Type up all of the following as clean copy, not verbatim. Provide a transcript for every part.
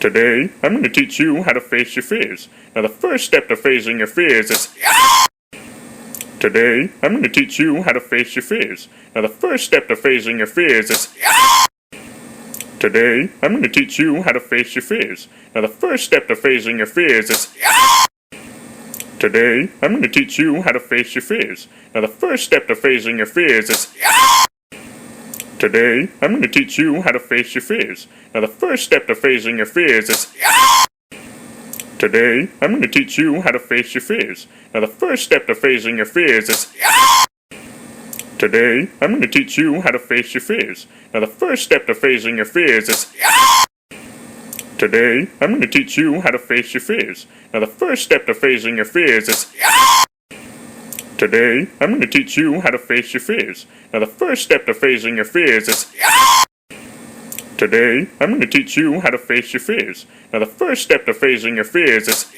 Today, I'm going to teach you how to face your fears. Now, the first step to facing your fears is... Today, I'm going to teach you how to face your fears. Now, the first step to facing your fears is... Today, I'm going to teach you how to face your fears. Now, the first step to facing your fears is... Today, I'm going to teach you how to face your fears. Now, the first step to facing your fears is... Today, I'm going to teach you how to face your fears. Now, the first step to facing your fears is... Today, I'm going to teach you how to face your fears. Now, the first step to facing your fears is... Today, I'm going to teach you how to face your fears. Now, the first step to facing your fears is... Today, I'm going to teach you how to face your fears. Now, the first step to facing your fears is... Today, I'm going to teach you how to face your fears. Now, the first step to facing your fears is... Today, I'm going to teach you how to face your fears. Now, the first step to facing your fears is...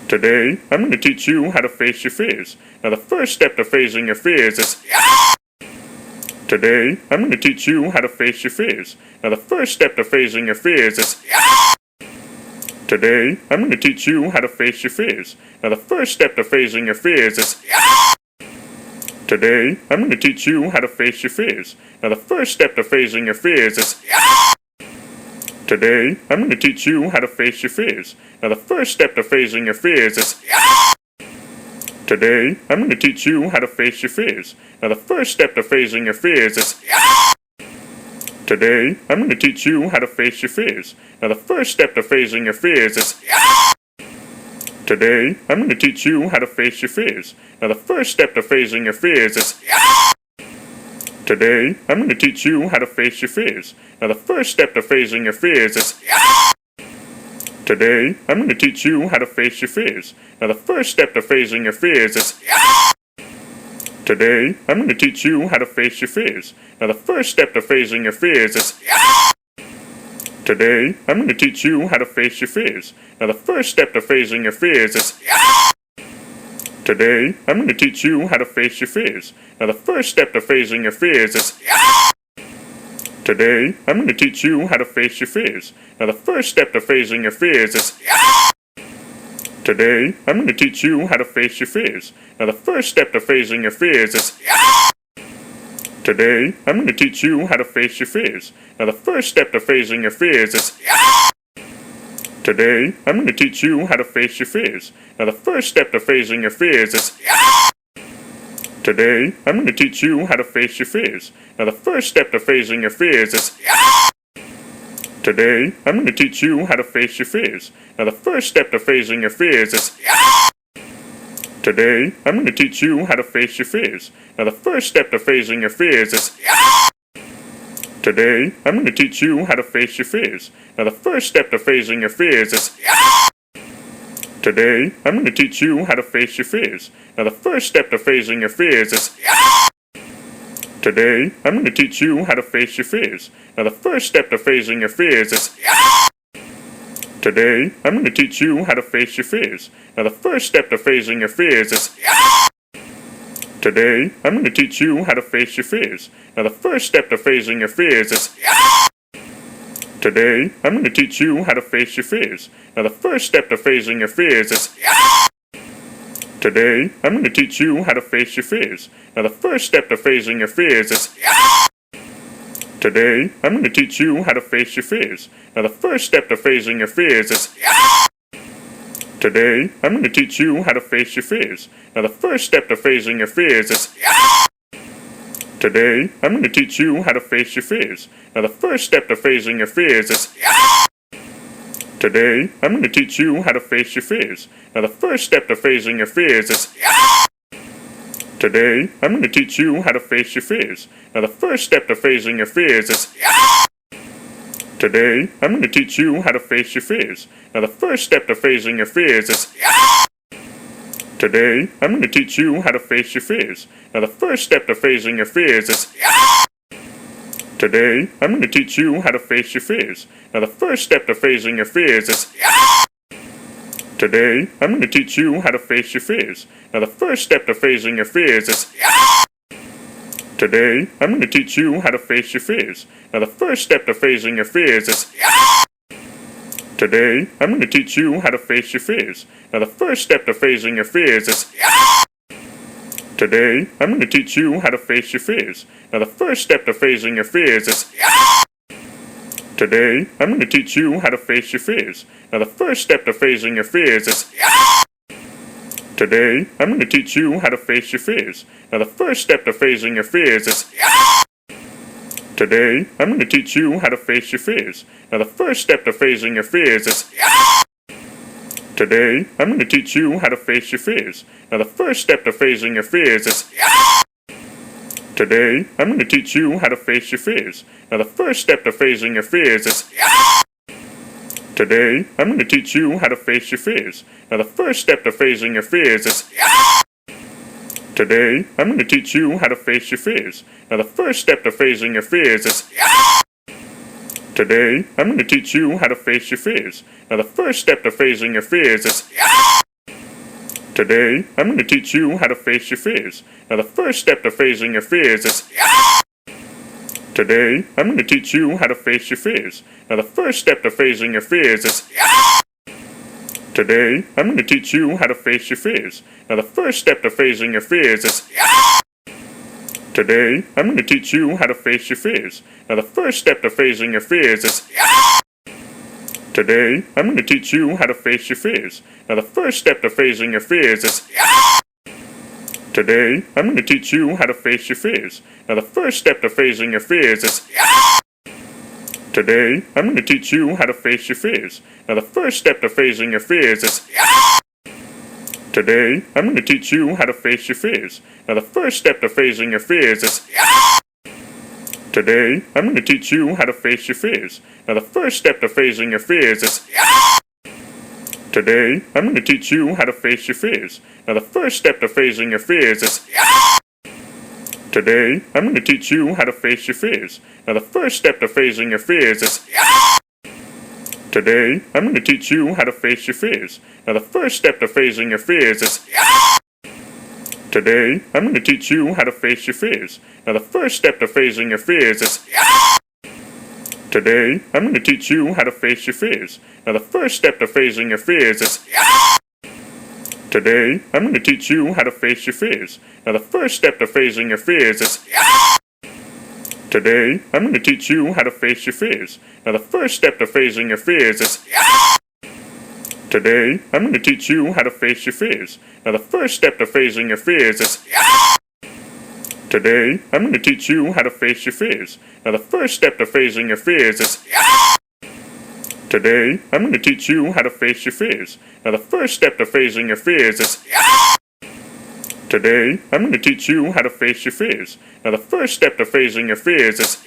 Today, I'm going to teach you how to face your fears. Now, the first step to facing your fears is... Today, I'm going to teach you how to face your fears. Now, the first step to facing your fears is... Today, I'm going to teach you how to face your fears. Now, the first step to facing your fears is... Today, I'm going to teach you how to face your fears. Now, the first step to facing your fears is... Today, I'm going to teach you how to face your fears. Now, the first step to facing your fears is... Today, I'm going to teach you how to face your fears. Now, the first step to facing your fears is... Today, I'm going to teach you how to face your fears. Now, the first step to facing your fears is... Today, I'm going to teach you how to face your fears. Now, the first step to facing your fears is... Today, I'm going to teach you how to face your fears. Now, the first step to facing your fears is... Today, I'm going to teach you how to face your fears. Now, the first step to facing your fears is... Today, I'm going to teach you how to face your fears. Now, the first step to facing your fears is... Today, I'm going to teach you how to face your fears. Now, the first step to facing your fears is... Today, I'm going to teach you how to face your fears. Now, the first step to facing your fears is... Today, I'm going to teach you how to face your fears. Now, the first step to facing your fears is... Today, I'm going to teach you how to face your fears. Now, the first step to facing your fears is... Today, I'm going to teach you how to face your fears. Now, the first step to facing your fears is... Today, I'm going to teach you how to face your fears. Now, the first step to facing your fears is... Today, I'm going to teach you how to face your fears. Now, the first step to facing your fears is... Today, I'm going to teach you how to face your fears. Now, the first step to facing your fears is... Today, I'm going to teach you how to face your fears. Now, the first step to facing your fears is... Today, I'm going to teach you how to face your fears. Now, the first step to facing your fears is... Today, I'm going to teach you how to face your fears. Now, the first step to facing your fears is... Today, I'm going to teach you how to face your fears. Now, the first step to facing your fears is... Today, I'm going to teach you how to face your fears. Now, the first step to facing your fears is... Today, I'm going to teach you how to face your fears. Now, the first step to facing your fears is... Today, I'm going to teach you how to face your fears. Now, the first step to facing your fears is... Today, I'm going to teach you how to face your fears. Now, the first step to facing your fears is... Today, I'm going to teach you how to face your fears. Now, the first step to facing your fears is... Today, I'm going to teach you how to face your fears. Now, the first step to facing your fears is... Today, I'm going to teach you how to face your fears. Now, the first step to facing your fears is... Today, I'm going to teach you how to face your fears. Now, the first step to facing your fears is... Today, I'm going to teach you how to face your fears. Now, the first step to facing your fears is... Today, I'm going to teach you how to face your fears. Now, the first step to facing your fears is... Today, I'm going to teach you how to face your fears. Now, the first step to facing your fears is... Today, I'm going to teach you how to face your fears. Now, the first step to facing your fears is... Today, I'm going to teach you how to face your fears. Now, the first step to facing your fears is... Today, I'm going to teach you how to face your fears. Now, the first step to facing your fears is... Today, I'm going to teach you how to face your fears. Now, the first step to facing your fears is... Today, I'm going to teach you how to face your fears. Now, the first step to facing your fears is... Today, I'm going to teach you how to face your fears. Now, the first step to facing your fears is... Today, I'm going to teach you how to face your fears. Now, the first step to facing your fears is... Today, I'm going to teach you how to face your fears. Now, the first step to facing your fears is... Today, I'm going to teach you how to face your fears. Now, the first step to facing your fears is... Today, I'm going to teach you how to face your fears. Now, the first step to facing your fears is... Today, I'm going to teach you how to face your fears. Now, the first step to facing your fears is... Today, I'm going to teach you how to face your fears. Now, the first step to facing your fears is... Today, I'm going to teach you how to face your fears. Now, the first step to facing your fears is... Today, I'm going to teach you how to face your fears. Now, the first step to facing your fears is... Today, I'm going to teach you how to face your fears. Now, the first step to facing your fears is... Today, I'm going to teach you how to face your fears. Now, the first step to facing your fears is... Today, I'm going to teach you how to face your fears. Now, the first step to facing your fears is... Today, I'm going to teach you how to face your fears. Now, the first step to facing your fears is... Today, I'm going to teach you how to face your fears. Now, the first step to facing your fears is... Today, I'm going to teach you how to face your fears. Now, the first step to facing your fears is... Today, I'm going to teach you how to face your fears. Now, the first step to facing your fears is... Today, I'm going to teach you how to face your fears. Now, the first step to facing your fears is... Today, I'm going to teach you how to face your fears. Now, the first step to facing your fears is... Today, I'm going to teach you how to face your fears. Now, the first step to facing your fears is... Today, I'm going to teach you how to face your fears. Now, the first step to facing your fears is... Today, I'm going to teach you how to face your fears. Now, the first step to facing your fears is... Today, I'm going to teach you how to face your fears. Now, the first step to facing your fears is... Today, I'm going to teach you how to face your fears. Now, the first step to facing your fears is... Today, I'm going to teach you how to face your fears. Now, the first step to facing your fears is... Today, I'm going to teach you how to face your fears. Now, the first step to facing your fears is... Today, I'm going to teach you how to face your fears. Now, the first step to facing your fears is... Today, I'm going to teach you how to face your fears. Now, the first step to facing your fears is... Today, I'm going to teach you how to face your fears. Now, the first step to facing your fears is...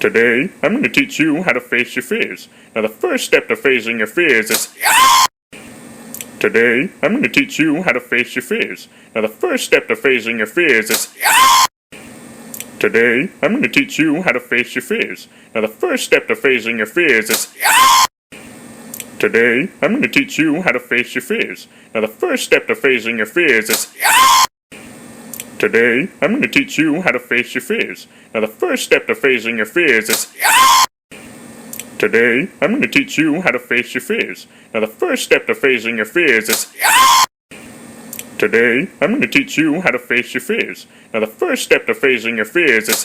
Today, I'm going to teach you how to face your fears. Now, the first step to facing your fears is... Today, I'm going to teach you how to face your fears. Now, the first step to facing your fears is... Today, I'm going to teach you how to face your fears. Now, the first step to facing your fears is... Today, I'm going to teach you how to face your fears. Now, the first step to facing your fears is... Today, I'm going to teach you how to face your fears. Now, the first step to facing your fears is... Today, I'm going to teach you how to face your fears. Now, the first step to facing your fears is... Today, I'm going to teach you how to face your fears. Now, the first step to facing your fears is...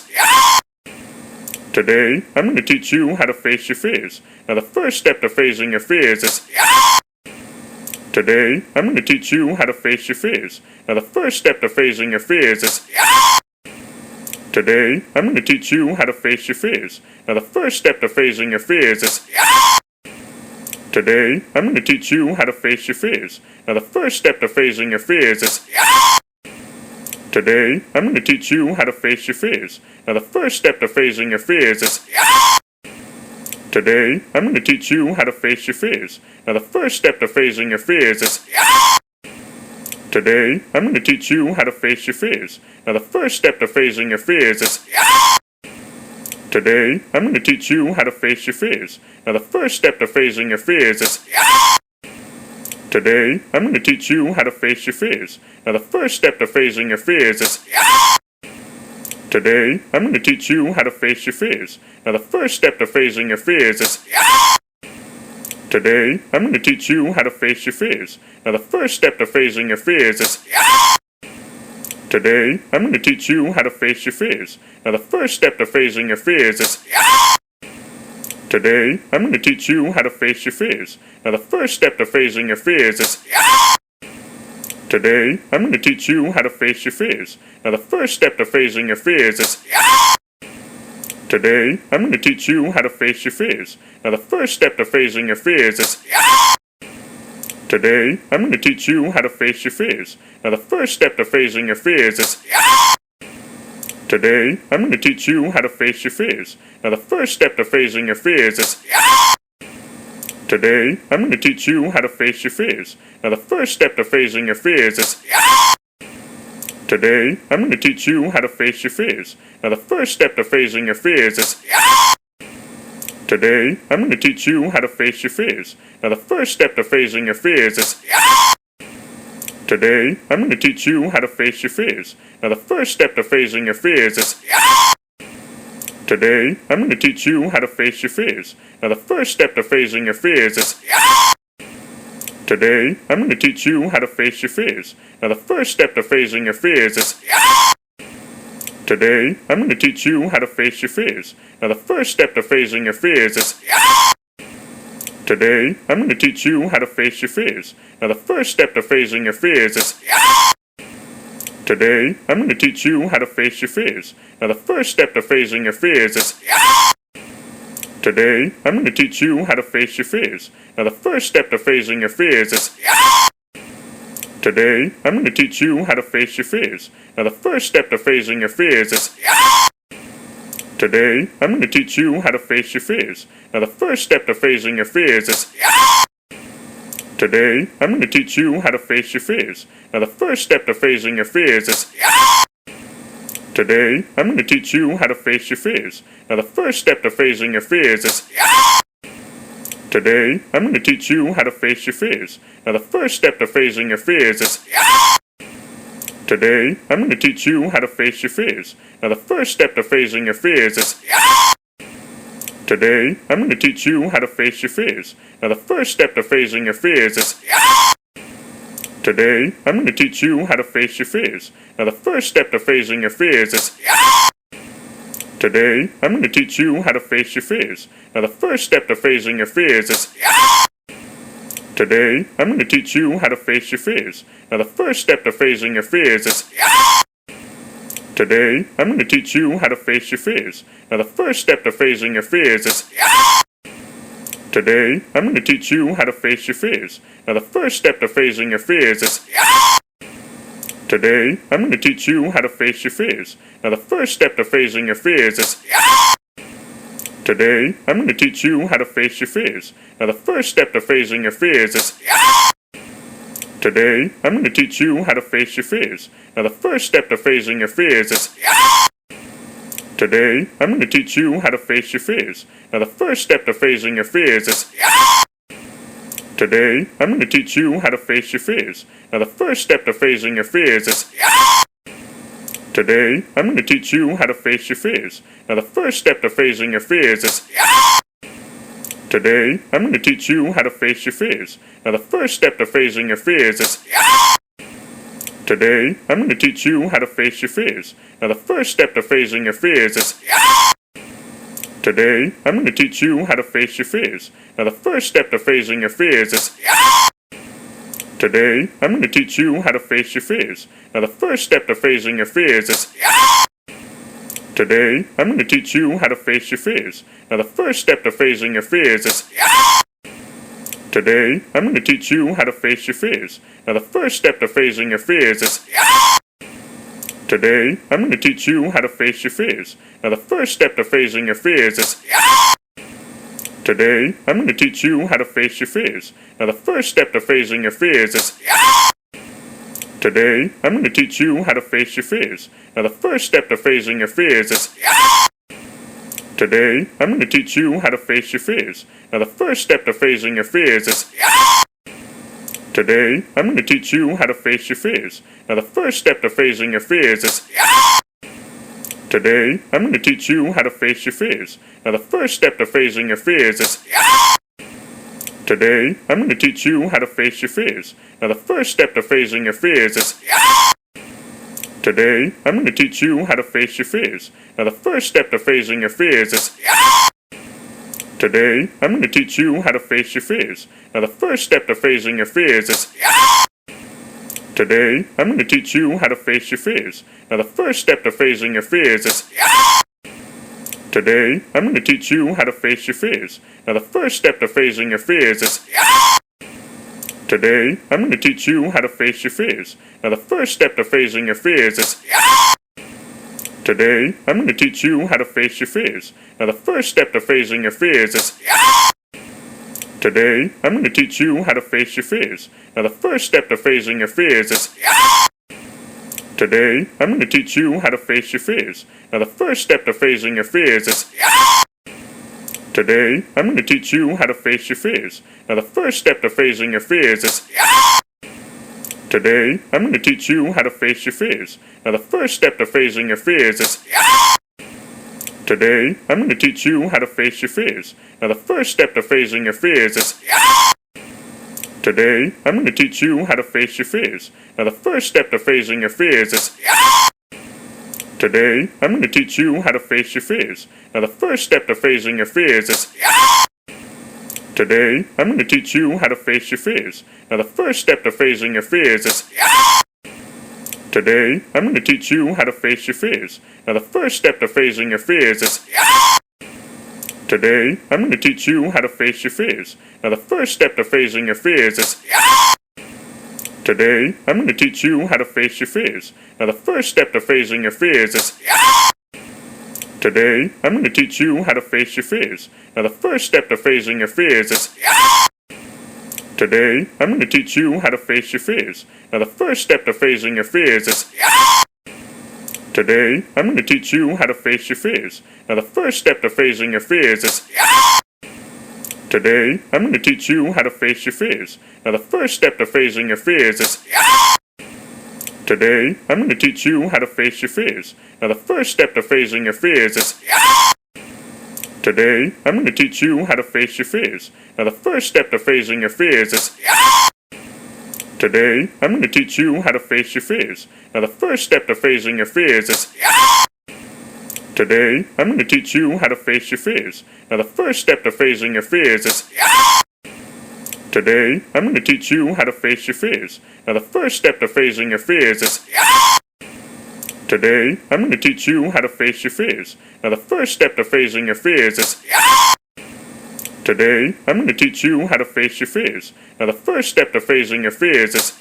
Today, I'm going to teach you how to face your fears. Now, the first step to facing your fears is... Today, I'm going to teach you how to face your fears. Now, the first step to facing your fears is... Today, I'm going to teach you how to face your fears. Now, the first step to facing your fears is... Today, I'm going to teach you how to face your fears. Now, the first step to facing your fears is... Today, I'm going to teach you how to face your fears. Now, the first step to facing your fears is... Today, I'm going to teach you how to face your fears. Now, the first step to facing your fears is... Today, I'm going to teach you how to face your fears. Now, the first step to facing your fears is... Today, I'm going to teach you how to face your fears. Now, the first step to facing your fears is... Today, I'm going to teach you how to face your fears. Now, the first step to facing your fears is... Today, I'm going to teach you how to face your fears. Now, the first step to facing your fears is... Today, I'm going to teach you how to face your fears. Now, the first step to facing your fears is... Today, I'm going to teach you how to face your fears. Now, the first step to facing your fears is... Today, I'm going to teach you how to face your fears. Now, the first step to facing your fears is... Today, I'm going to teach you how to face your fears. Now, the first step to facing your fears is... Today, I'm going to teach you how to face your fears. Now, the first step to facing your fears is... Today, I'm going to teach you how to face your fears. Now, the first step to facing your fears is... Today, I'm going to teach you how to face your fears. Now, the first step to facing your fears is... Today, I'm going to teach you how to face your fears. Now, the first step to facing your fears is... Today, I'm going to teach you how to face your fears. Now, the first step to facing your fears is... Today, I'm going to teach you how to face your fears. Now, the first step to facing your fears is... Today, I'm going to teach you how to face your fears. Now, the first step to facing your fears is... Today, I'm going to teach you how to face your fears. Now, the first step to facing your fears is... Today, I'm going to teach you how to face your fears. Now, the first step to facing your fears is... Today, I'm going to teach you how to face your fears. Now, the first step to facing your fears is... Today, I'm going to teach you how to face your fears. Now, the first step to facing your fears is... Today, I'm going to teach you how to face your fears. Now, the first step to facing your fears is... Today, I'm going to teach you how to face your fears. Now, the first step to facing your fears is... Today, I'm going to teach you how to face your fears. Now, the first step to facing your fears is... Today, I'm going to teach you how to face your fears. Now, the first step to facing your fears is... Today, I'm going to teach you how to face your fears. Now, the first step to facing your fears is... Today, I'm going to teach you how to face your fears. Now, the first step to facing your fears is... Today, I'm going to teach you how to face your fears. Now, the first step to facing your fears is... Today, I'm going to teach you how to face your fears. Now, the first step to facing your fears is... Today, I'm going to teach you how to face your fears. Now, the first step to facing your fears is... Today, I'm going to teach you how to face your fears. Now, the first step to facing your fears is... Today, I'm going to teach you how to face your fears. Now, the first step to facing your fears is... Today, I'm going to teach you how to face your fears. Now, the first step to facing your fears is... Today, I'm going to teach you how to face your fears. Now, the first step to facing your fears is... Today, I'm going to teach you how to face your fears. Now, the first step to facing your fears is... Today, I'm going to teach you how to face your fears. Now, the first step to facing your fears is... Today, I'm going to teach you how to face your fears. Now, the first step to facing your fears is... Today, I'm going to teach you how to face your fears. Now, the first step to facing your fears is... Today, I'm going to teach you how to face your fears. Now, the first step to facing your fears is... Today, I'm going to teach you how to face your fears. Now, the first step to facing your fears is... Today, I'm going to teach you how to face your fears. Now, the first step to facing your fears is... Today, I'm going to teach you how to face your fears. Now, the first step to facing your fears is... Today, I'm going to teach you how to face your fears. Now, the first step to facing your fears is... Today, I'm going to teach you how to face your fears. Now, the first step to facing your fears is... Today, I'm going to teach you how to face your fears. Now, the first step to facing your fears is... Today, I'm going to teach you how to face your fears. Now, the first step to facing your fears is... Today, I'm going to teach you how to face your fears. Now, the first step to facing your fears is... Today, I'm going to teach you how to face your fears. Now, the first step to facing your fears is... Today, I'm going to teach you how to face your fears. Now, the first step to facing your fears is... Today, I'm going to teach you how to face your fears. Now, the first step to facing your fears is... Today, I'm going to teach you how to face your fears. Now, the first step to facing your fears is... Today, I'm going to teach you how to face your fears. Now, the first step to facing your fears is... Today, I'm going to teach you how to face your fears. Now, the first step to facing your fears is... Today, I'm going to teach you how to face your fears. Now, the first step to facing your fears is... Today, I'm going to teach you how to face your fears. Now, the first step to facing your fears is... Today, I'm going to teach you how to face your fears. Now, the first step to facing your fears is... Today, I'm going to teach you how to face your fears. Now, the first step to facing your fears is... Today, I'm going to teach you how to face your fears. Now, the first step to facing your fears is... Today, I'm going to teach you how to face your fears. Now, the first step to facing your fears is... Today, I'm going to teach you how to face your fears. Now, the first step to facing your fears is... Today, I'm going to teach you how to face your fears. Now, the first step to facing your fears is... Today, I'm going to teach you how to face your fears. Now, the first step to facing your fears is... Today, I'm going to teach you how to face your fears. Now, the first step to facing your fears is... Today, I'm going to teach you how to face your fears. Now, the first step to facing your fears is... Today, I'm going to teach you how to face your fears. Now, the first step to facing your fears is... Today, I'm going to teach you how to face your fears. Now, the first step to facing your fears is... Today, I'm going to teach you how to face your fears. Now, the first step to facing your fears is... Today, I'm going to teach you how to face your fears. Now, the first step to facing your fears is... Today, I'm going to teach you how to face your fears. Now, the first step to facing your fears is... Today, I'm going to teach you how to face your fears. Now, the first step to facing your fears is... Today, I'm going to teach you how to face your fears. Now, the first step to facing your fears is... Today, I'm going to teach you how to face your fears. Now, the first step to facing your fears is... Today, I'm going to teach you how to face your fears. Now, the first step to facing your fears is... Today, I'm going to teach you how to face your fears. Now, the first step to facing your fears is... Today, I'm going to teach you how to face your fears. Now, the first step to facing your fears is... Today, I'm going to teach you how to face your fears. Now, the first step to facing your fears is... Today, I'm going to teach you how to face your fears. Now, the first step to facing your fears is... Today, I'm going to teach you how to face your fears. Now, the first step to facing your fears is... Today, I'm going to teach you how to face your fears. Now, the first step to facing your fears is... Today, I'm going to teach you how to face your fears. Now, the first step to facing your fears is... Today, I'm going to teach you how to face your fears. Now, the first step to facing your fears is... Today, I'm going to teach you how to face your fears. Now, the first step to facing your fears is...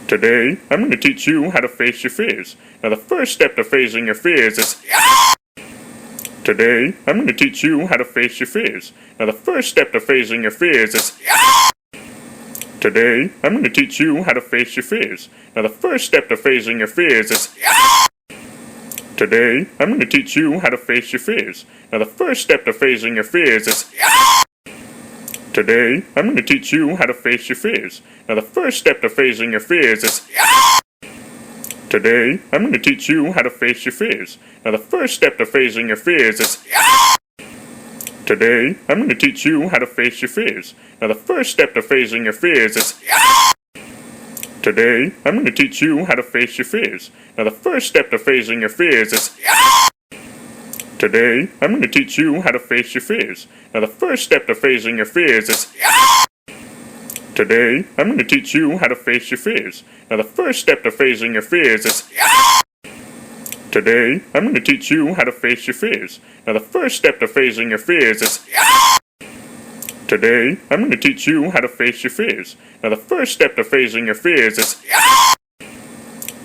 Today, I'm going to teach you how to face your fears. Now, the first step to facing your fears is... Today, I'm going to teach you how to face your fears. Now, the first step to facing your fears is... Today, I'm going to teach you how to face your fears. Now, the first step to facing your fears is... Today, I'm going to teach you how to face your fears. Now, the first step to facing your fears is... Today, I'm going to teach you how to face your fears. Now, the first step to facing your fears is... Today, I'm going to teach you how to face your fears. Now, the first step to facing your fears is... Today, I'm going to teach you how to face your fears. Now, the first step to facing your fears is... Today, I'm going to teach you how to face your fears. Now, the first step to facing your fears is... Today, I'm going to teach you how to face your fears. Now, the first step to facing your fears is... Today, I'm going to teach you how to face your fears. Now, the first step to facing your fears is... Today, I'm going to teach you how to face your fears. Now, the first step to facing your fears is... Today, I'm going to teach you how to face your fears. Now, the first step to facing your fears is...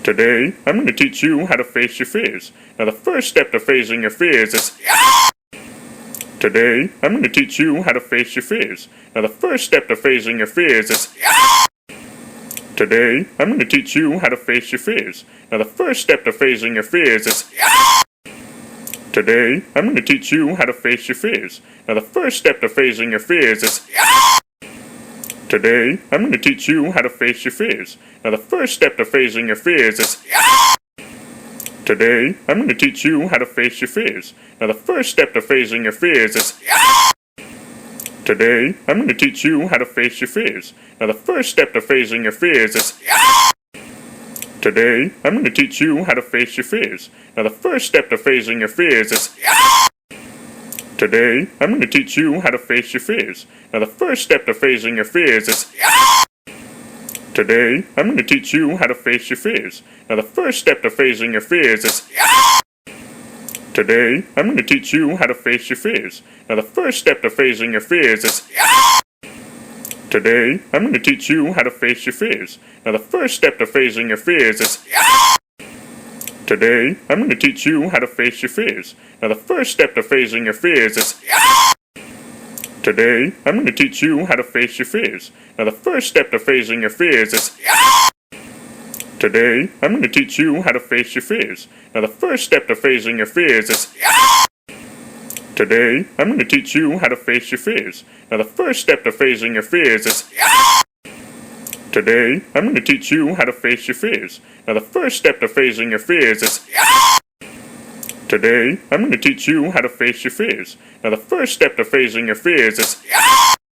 Today, I'm going to teach you how to face your fears. Now, the first step to facing your fears is... Today, I'm going to teach you how to face your fears. Now, the first step to facing your fears is... Today, I'm going to teach you how to face your fears. Now, the first step to facing your fears is... Today, I'm going to teach you how to face your fears. Now, the first step to facing your fears is... Today, I'm going to teach you how to face your fears. Now, the first step to facing your fears is... Today, I'm going to teach you how to face your fears. Now, the first step to facing your fears is... Today, I'm going to teach you how to face your fears. Now, the first step to facing your fears is... Today, I'm going to teach you how to face your fears. Now, the first step to facing your fears is... Today, I'm going to teach you how to face your fears. Now, the first step to facing your fears is... Today, I'm going to teach you how to face your fears. Now, the first step to facing your fears is... Today, I'm going to teach you how to face your fears. Now, the first step to facing your fears is... Today, I'm going to teach you how to face your fears. Now, the first step to facing your fears is... Today, I'm going to teach you how to face your fears. Now, the first step to facing your fears is... Today, I'm going to teach you how to face your fears. Now, the first step to facing your fears is... Today, I'm going to teach you how to face your fears. Now, the first step to facing your fears is... Today, I'm going to teach you how to face your fears. Now, the first step to facing your fears is... Today, I'm going to teach you how to face your fears. Now, the first step to facing your fears is... Today, I'm going to teach you how to face your fears. Now, the first step to facing your fears is...